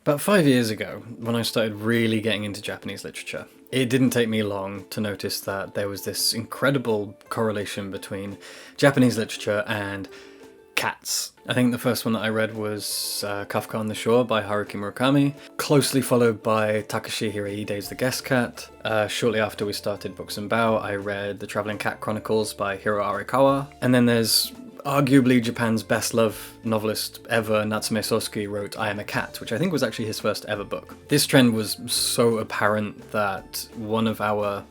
About 5 years ago, when I started really getting into Japanese literature, it didn't take me long to notice that there was this incredible correlation between Japanese literature and cats. I think the first one that I read was Kafka on the Shore by Haruki Murakami, closely followed by Takashi Hiraide's The Guest Cat. Shortly after we started Books and Bow, I read The Travelling Cat Chronicles by Hiro Arikawa. And then there's arguably Japan's best love novelist ever, Natsume Soseki, wrote I Am a Cat, which I think was actually his first ever book. This trend was so apparent that one of our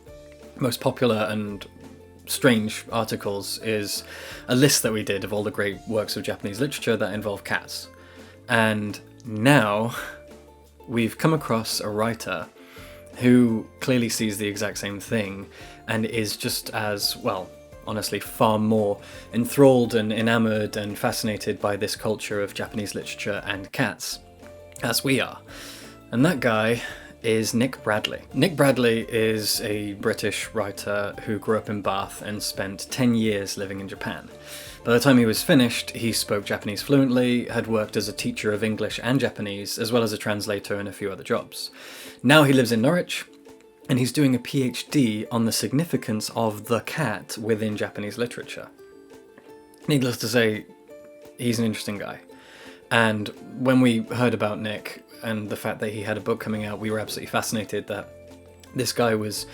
most popular and strange articles is a list that we did of all the great works of Japanese literature that involve cats. And now we've come across a writer who clearly sees the exact same thing and is just as, well, honestly, far more enthralled and enamoured and fascinated by this culture of Japanese literature and cats as we are. And that guy is Nick Bradley. Nick Bradley is a British writer who grew up in Bath and spent 10 years living in Japan. By the time he was finished, he spoke Japanese fluently, had worked as a teacher of English and Japanese, as well as a translator and a few other jobs. Now he lives in Norwich, and he's doing a PhD on the significance of the cat within Japanese literature. Needless to say, he's an interesting guy. And when we heard about Nick and the fact that he had a book coming out, we were absolutely fascinated that this guy was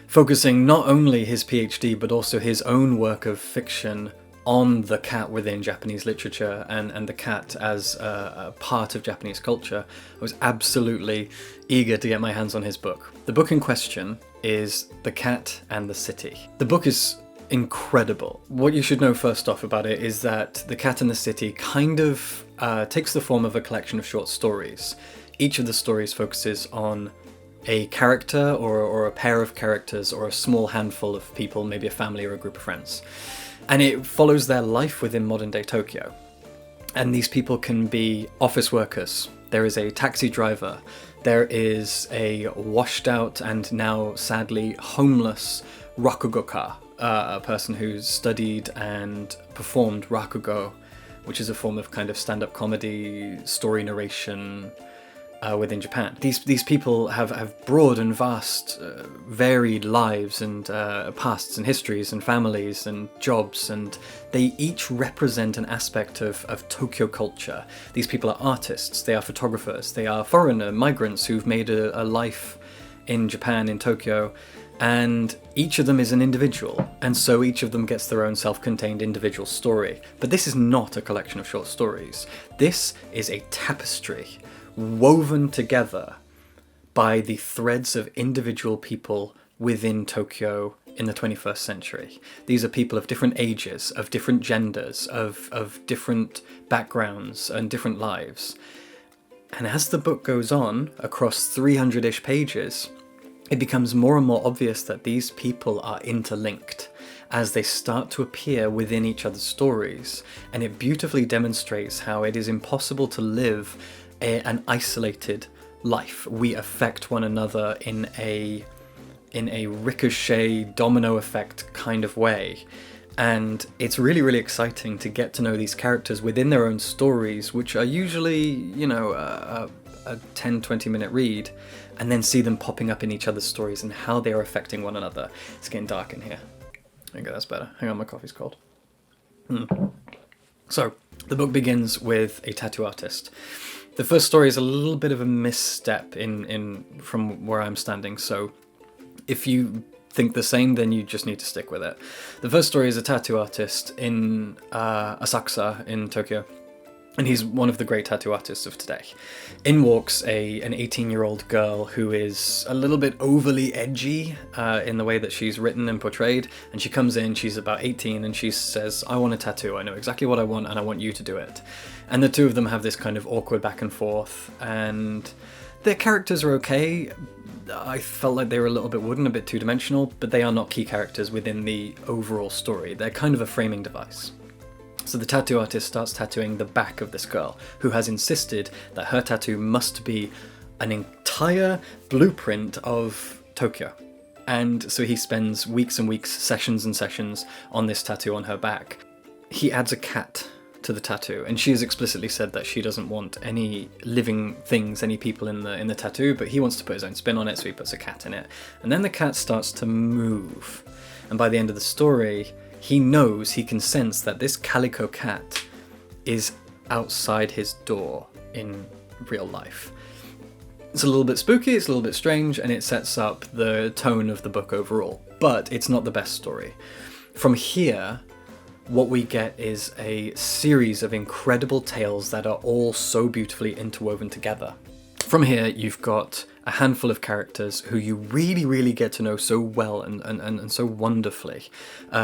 focusing not only his PhD, but also his own work of fiction on the cat within Japanese literature and the cat as a part of Japanese culture. I was absolutely eager to get my hands on his book. The book in question is The Cat and the City. The book is incredible. What you should know first off about it is that The Cat and the City kind of takes the form of a collection of short stories. Each of the stories focuses on a character or a pair of characters or a small handful of people, maybe a family or a group of friends. And it follows their life within modern-day Tokyo. And these people can be office workers. There is a taxi driver. There is a washed-out and now sadly homeless rakugoka, a person who's studied and performed rakugo, which is a form of kind of stand-up comedy, story narration within Japan. These people have broad and vast, varied lives and pasts and histories and families and jobs, and they each represent an aspect of Tokyo culture. These people are artists, they are photographers, they are foreigner migrants who've made a life in Japan, in Tokyo, and each of them is an individual, and so each of them gets their own self-contained individual story. But this is not a collection of short stories. This is a tapestry woven together by the threads of individual people within Tokyo in the 21st century. These are people of different ages, of different genders, of different backgrounds and different lives. And as the book goes on, across 300-ish pages, it becomes more and more obvious that these people are interlinked as they start to appear within each other's stories. And it beautifully demonstrates how it is impossible to live an isolated life. We affect one another in a ricochet domino effect kind of way. And it's really, really exciting to get to know these characters within their own stories, which are usually, a 10-20 minute read, and then see them popping up in each other's stories and how they are affecting one another. It's getting dark in here. Okay, that's better. Hang on, my coffee's cold. So, the book begins with a tattoo artist. The first story is a little bit of a misstep in from where I'm standing, so if you think the same, then you just need to stick with it. The first story is a tattoo artist in Asakusa in Tokyo, and he's one of the great tattoo artists of today. In walks an 18-year-old girl who is a little bit overly edgy in the way that she's written and portrayed, and she comes in, she's about 18, and she says, I want a tattoo, I know exactly what I want, and I want you to do it. And the two of them have this kind of awkward back and forth, and their characters are okay. I felt like they were a little bit wooden, a bit two-dimensional, but they are not key characters within the overall story. They're kind of a framing device. So the tattoo artist starts tattooing the back of this girl, who has insisted that her tattoo must be an entire blueprint of Tokyo. And so he spends weeks and weeks, sessions and sessions on this tattoo on her back. He adds a cat to the tattoo, and she has explicitly said that she doesn't want any living things, any people in the tattoo, but he wants to put his own spin on it, so he puts a cat in it. And then the cat starts to move, and by the end of the story, he knows, he can sense that this calico cat is outside his door in real life. It's a little bit spooky, it's a little bit strange, and it sets up the tone of the book overall, but it's not the best story. From here, what we get is a series of incredible tales that are all so beautifully interwoven together. From here, you've got a handful of characters who you really get to know so well and so wonderfully.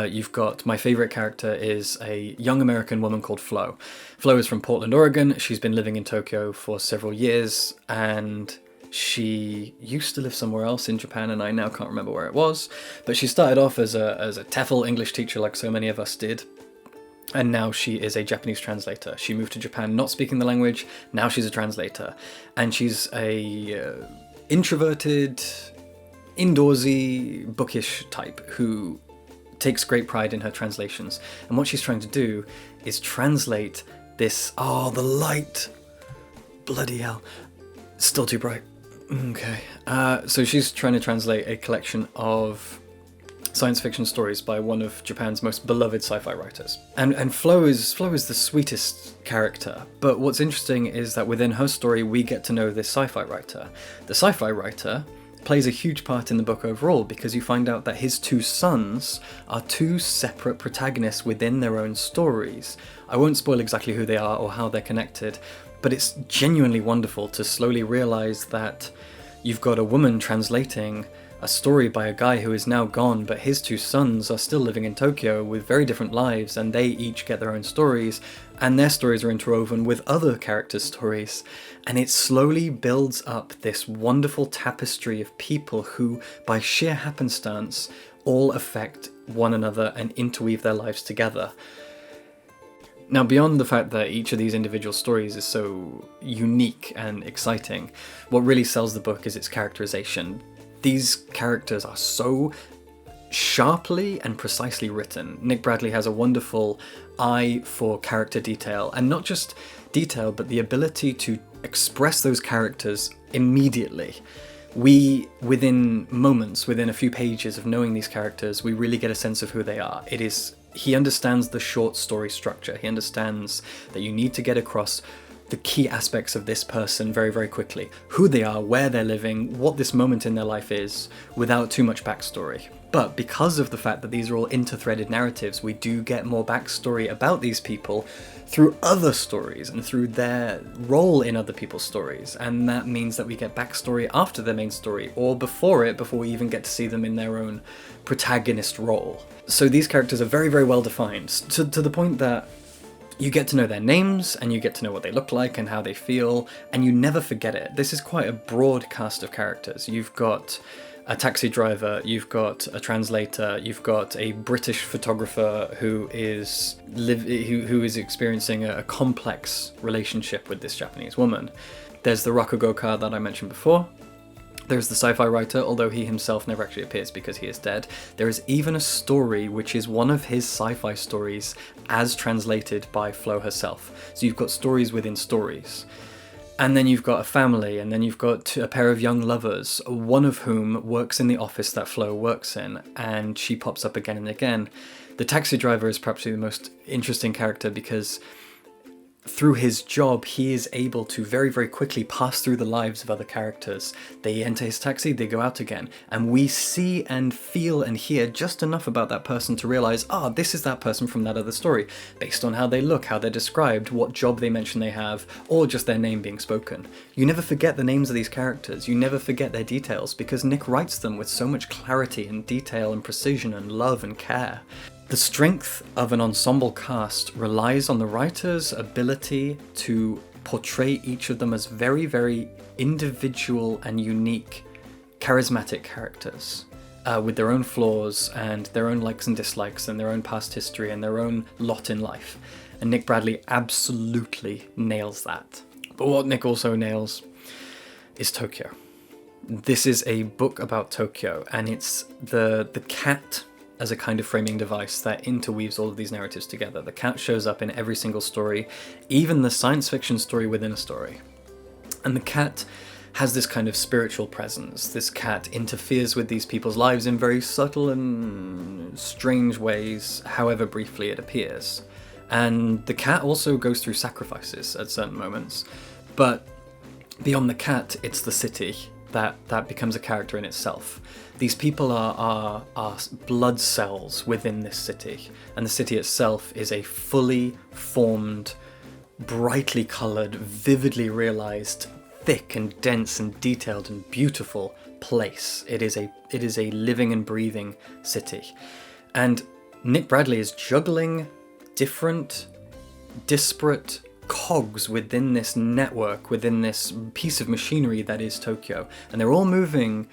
You've got, my favourite character is a young American woman called Flo. Flo is from Portland, Oregon. She's been living in Tokyo for several years, and she used to live somewhere else in Japan, and I now can't remember where it was. But she started off as a TEFL English teacher, like so many of us did. And now she is a Japanese translator. She moved to Japan not speaking the language, now she's a translator. And she's a introverted, indoorsy, bookish type who takes great pride in her translations. And what she's trying to do is translate this... Oh, the light! Bloody hell. Still too bright. Okay. So she's trying to translate a collection of science fiction stories by one of Japan's most beloved sci-fi writers. And Flo is the sweetest character, but what's interesting is that within her story we get to know this sci-fi writer. The sci-fi writer plays a huge part in the book overall, because you find out that his two sons are two separate protagonists within their own stories. I won't spoil exactly who they are or how they're connected, but it's genuinely wonderful to slowly realise that you've got a woman translating a story by a guy who is now gone, but his two sons are still living in Tokyo with very different lives, and they each get their own stories, and their stories are interwoven with other characters' stories. And it slowly builds up this wonderful tapestry of people who, by sheer happenstance, all affect one another and interweave their lives together. Now, beyond the fact that each of these individual stories is so unique and exciting, what really sells the book is its characterization. These characters are so sharply and precisely written. Nick Bradley has a wonderful eye for character detail, and not just detail, but the ability to express those characters immediately. We, within moments, within a few pages of knowing these characters, we really get a sense of who they are. He understands the short story structure. He understands that you need to get across the key aspects of this person very quickly. Who they are, where they're living, what this moment in their life is, without too much backstory. But because of the fact that these are all interthreaded narratives, we do get more backstory about these people through other stories and through their role in other people's stories. And that means that we get backstory after their main story, or before we even get to see them in their own protagonist role. So these characters are very well defined, to the point that you get to know their names, and you get to know what they look like and how they feel, and you never forget it. This is quite a broad cast of characters. You've got a taxi driver, you've got a translator, you've got a British photographer who is experiencing a complex relationship with this Japanese woman. There's the rakugoka that I mentioned before. There's the sci-fi writer, although he himself never actually appears because he is dead. There is even a story which is one of his sci-fi stories as translated by Flo herself. So you've got stories within stories. And then you've got a family, and then you've got a pair of young lovers, one of whom works in the office that Flo works in, and she pops up again and again. The taxi driver is perhaps the most interesting character because through his job, he is able to very quickly pass through the lives of other characters. They enter his taxi, they go out again, and we see and feel and hear just enough about that person to realize, this is that person from that other story, based on how they look, how they're described, what job they mention they have, or just their name being spoken. You never forget the names of these characters, you never forget their details, because Nick writes them with so much clarity and detail and precision and love and care. The strength of an ensemble cast relies on the writer's ability to portray each of them as very individual and unique, charismatic characters, with their own flaws and their own likes and dislikes and their own past history and their own lot in life. And Nick Bradley absolutely nails that. But what Nick also nails is Tokyo. This is a book about Tokyo, and it's the cat as a kind of framing device that interweaves all of these narratives together. The cat shows up in every single story, even the science fiction story within a story. And the cat has this kind of spiritual presence. This cat interferes with these people's lives in very subtle and strange ways, however briefly it appears. And the cat also goes through sacrifices at certain moments. But beyond the cat, it's the city that becomes a character in itself. These people are blood cells within this city, and the city itself is a fully formed, brightly coloured, vividly realised, thick and dense and detailed and beautiful place. It is a living and breathing city. And Nick Bradley is juggling different, disparate cogs within this network, within this piece of machinery that is Tokyo. And they're all moving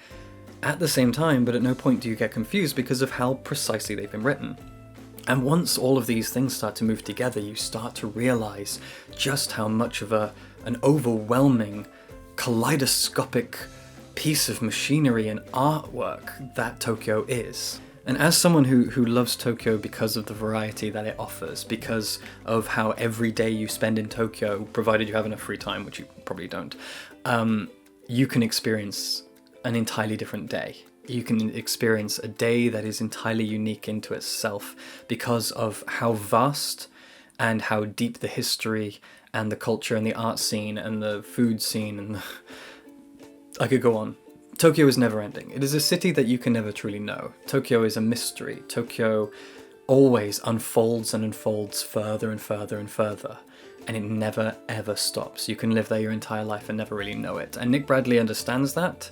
at the same time, but at no point do you get confused because of how precisely they've been written. And once all of these things start to move together, you start to realize just how much of an overwhelming, kaleidoscopic piece of machinery and artwork that Tokyo is. And as someone who loves Tokyo because of the variety that it offers, because of how every day you spend in Tokyo, provided you have enough free time, which you probably don't, you can experience an entirely different day. You can experience a day that is entirely unique into itself because of how vast and how deep the history and the culture and the art scene and the food scene and I could go on. Tokyo is never ending. It is a city that you can never truly know. Tokyo is a mystery. Tokyo always unfolds and unfolds further and further and further, and it never ever stops. You can live there your entire life and never really know it. And Nick Bradley understands that,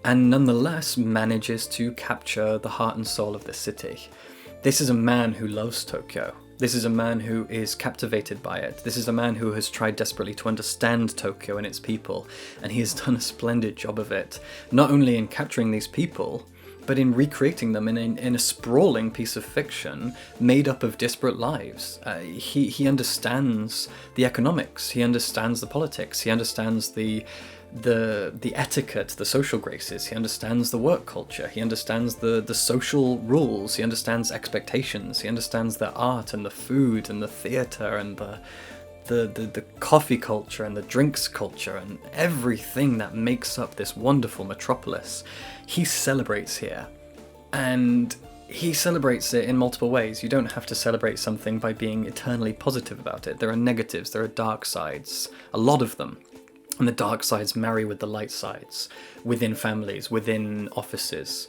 and nonetheless manages to capture the heart and soul of this city. This is a man who loves Tokyo. This is a man who is captivated by it. This is a man who has tried desperately to understand Tokyo and its people, and he has done a splendid job of it, not only in capturing these people, but in recreating them in a sprawling piece of fiction made up of disparate lives. He understands the economics, he understands the politics, he understands the etiquette, the social graces, he understands the work culture, he understands the social rules, he understands expectations, he understands the art and the food and the theatre and the coffee culture and the drinks culture and everything that makes up this wonderful metropolis. He celebrates here, and he celebrates it in multiple ways. You don't have to celebrate something by being eternally positive about it. There are negatives, there are dark sides, a lot of them. And the dark sides marry with the light sides, within families, within offices.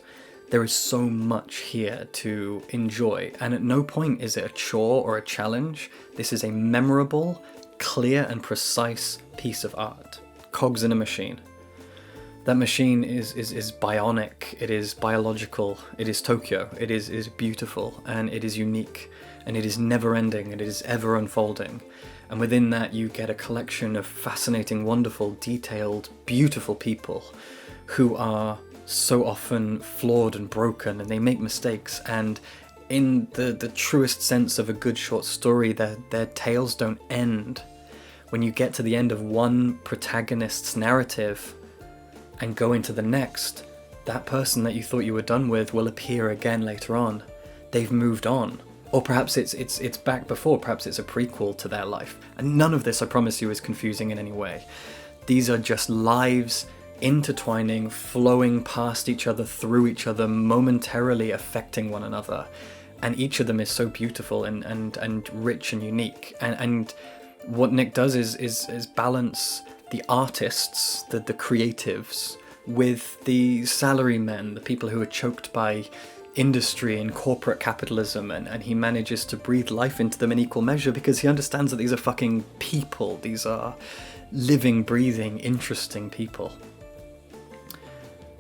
There is so much here to enjoy, and at no point is it a chore or a challenge. This is a memorable, clear and precise piece of art. Cogs in a machine. That machine is bionic, it is biological, it is Tokyo, it is beautiful, and it is unique, and it is never ending, and it is ever unfolding. And within that you get a collection of fascinating, wonderful, detailed, beautiful people who are so often flawed and broken, and they make mistakes, and in the truest sense of a good short story, their tales don't end. When you get to the end of one protagonist's narrative and go into the next, that person that you thought you were done with will appear again later on. They've moved on. Or perhaps it's back before, perhaps it's a prequel to their life. And none of this, I promise you, is confusing in any way. These are just lives intertwining, flowing past each other, through each other, momentarily affecting one another. And each of them is so beautiful and rich and unique. And what Nick does is balance the artists, the creatives, with the salarymen, the people who are choked by industry and corporate capitalism, and he manages to breathe life into them in equal measure because he understands that these are fucking people. These are living, breathing, interesting people.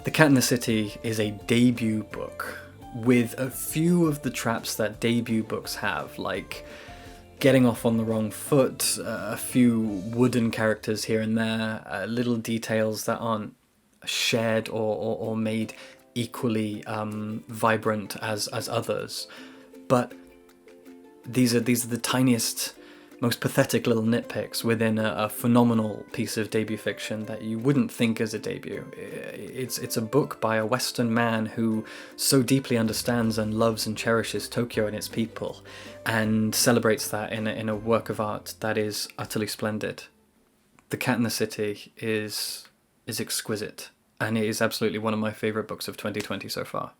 The Cat in the City is a debut book with a few of the traps that debut books have, like getting off on the wrong foot, a few wooden characters here and there, little details that aren't shared or made equally vibrant as others. But these are the tiniest most pathetic little nitpicks within a phenomenal piece of debut fiction that you wouldn't think as a debut. It's a book by a Western man who so deeply understands and loves and cherishes Tokyo and its people, and celebrates that in a work of art that is utterly splendid. The Cat in the City is exquisite, and it is absolutely one of my favourite books of 2020 so far.